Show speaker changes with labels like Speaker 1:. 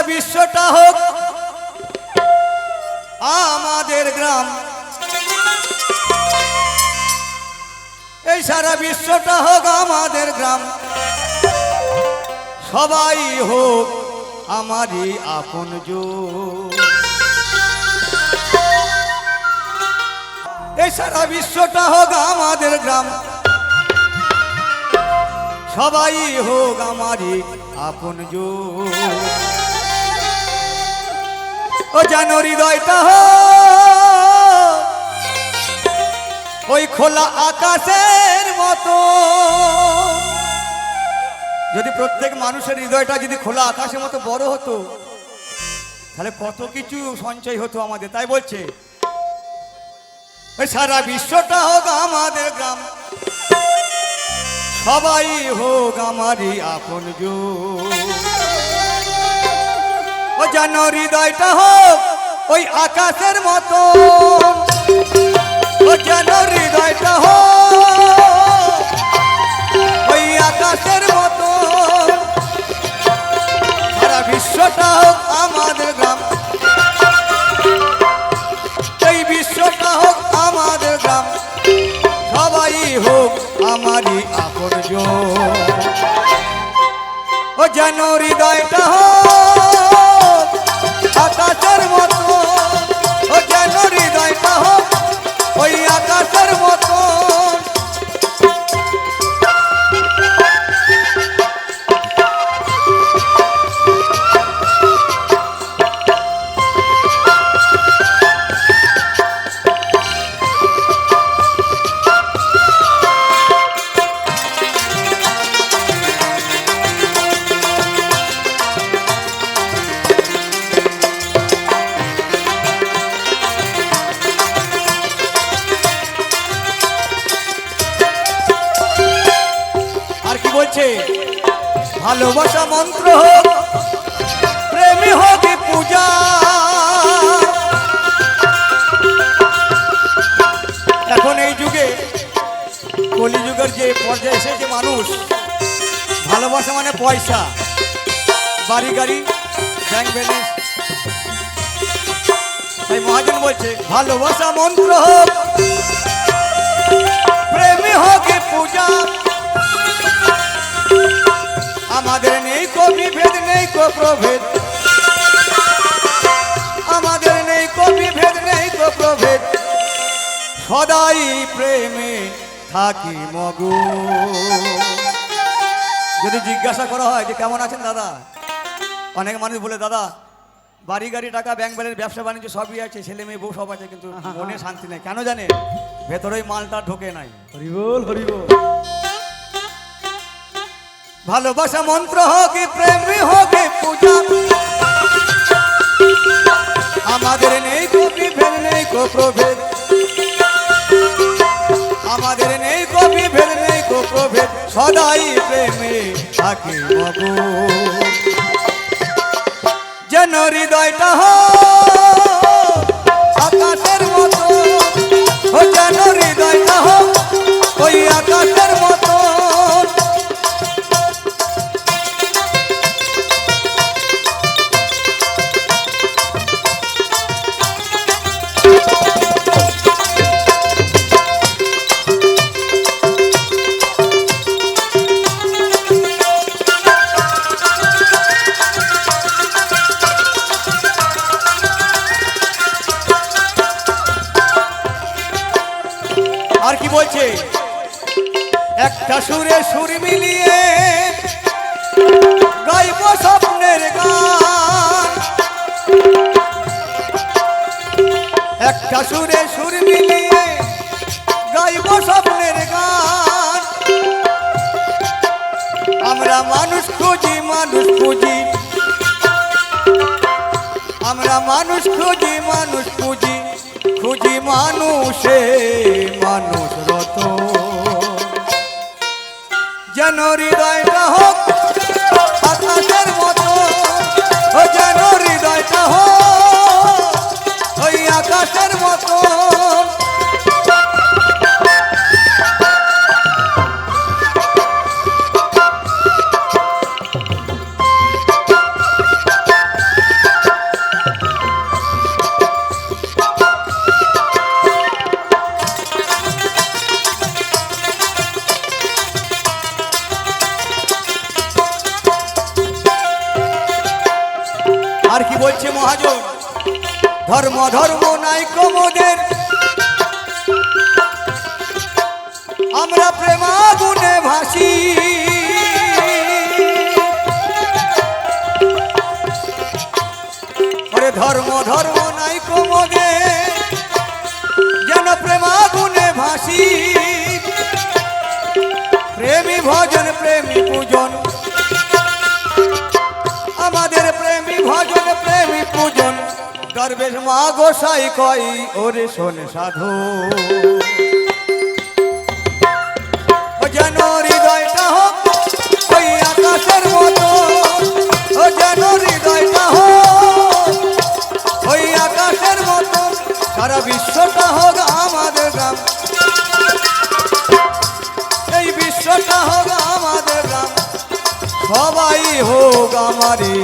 Speaker 1: বিশ্বটা হোক আমাদের গ্রাম, এই সারা বিশ্বটা হোক আমাদের গ্রাম, সবাই হোক আমারই আপনজন। এই সারা বিশ্বটা হোক আমাদের গ্রাম, সবাই হোক আমারই আপনজন। ও যেন হৃদয়টা হোক ওই খোলা আকাশের মতো। যদি প্রত্যেক মানুষের হৃদয়টা যদি খোলা আকাশের মতো বড় হতো, তাহলে কত কিছু সঞ্চয় হতো আমাদের। তাই বলছে সারা বিশ্বটা হোক আমাদের গ্রাম, সবাই হোক আমারই আপনজন। ও যেন হৃদয়টা হোক ওই আকাশের মতো, ও যেন হৃদয়টা হোক ওই আকাশের মতো। সারা বিশ্বটা হোক আমাদের গ্রাম, এই বিশ্বটা হোক আমাদের গ্রাম, সবাই হোক আমারই আপনজন। ও যেন হৃদয়টা হোক আকাশের মতো, ও যেন হৃদয়টা হোক ওই আকাশের মতো। বলছে ভালোবাসা মন্ত্র হোক, প্রেমী হোক পূজা। এখন এই যুগে কলিযুগের যে পর্যায়ে এসেছে মানুষ, ভালোবাসা মানে পয়সা, বাড়ি গাড়ি, ব্যাংক ব্যালেন্স। তাই মহাজন বলছে ভালোবাসা মন্ত্র হোক, প্রেমী হোক পূজা। আমাদের নেই কো বিভেদ, নেই কো প্রভেদ, আমাদের নেই কো বিভেদ, নেই কো প্রভেদ, সদাই প্রেমে থাকি মগ্ন। যদি জিজ্ঞাসা করা হয় যে কেমন আছেন দাদা, অনেক মানুষ বলে দাদা বাড়ি গাড়ি, টাকা, ব্যাংক ব্যালেন্স, ব্যবসা বাণিজ্য সবই আছে, ছেলে মেয়ে বউ সব আছে, কিন্তু মনে শান্তি নেই। কেন জানে? ভেতরে মালটা ঢোকে নাই। হরিবল হরিবল। ভালোবাসা মন্ত্র হোক, প্রেমী হোক পূজা। আমাদের নেই কো বিভেদ, নেই কো প্রভেদ, আমাদের নেই কো বিভেদ, নেই কো প্রভেদ, সদাই প্রেমে থাকি মগ্ন। যেন হৃদয়টা হোক আকাশের মতো, ও যেন হৃদয়টা হোক ওই আকাশের মতো। আর কি বলছে? একটা সুরে সুর মিলিয়ে গাইব স্বপ্নের গান, একটা সুরে সুর মিলিয়ে গাইব স্বপ্নের গান। আমরা মানুষ খুঁজি, মানুষ খুঁজি, আমরা মানুষ খুঁজি, মানুষ খুঁজি, খুঁজি মানুষে মানুষ রত। যেন হৃদয়টা হোক আকাশের মতো, ও যেন হৃদয়টা হোক ওই আকাশের মতো। মহাজন ধর্ম ধর্ম নাই কমদের আমরা প্রেমাগুনে ভাসি ওরে ধর্ম ধর্ম নাই কমদের যেন প্রেমাগুনে ভাসি প্রেমী ভজন প্রেমী পূজন আমাদের প্রেমী ভজন প্রেমী পূজন দরবেশ মা গোসাই কই ওরে শোন সাধু ও যেন হৃদয়টা হোক ওই আকাশের মতো ও যেন হৃদয়টা হোক ওই আকাশের মতো সারা বিশ্বটা হোক আমাদের গ্রাম এই বিশ্বটা হোক আমাদের গ্রাম সবাই হোক আমারই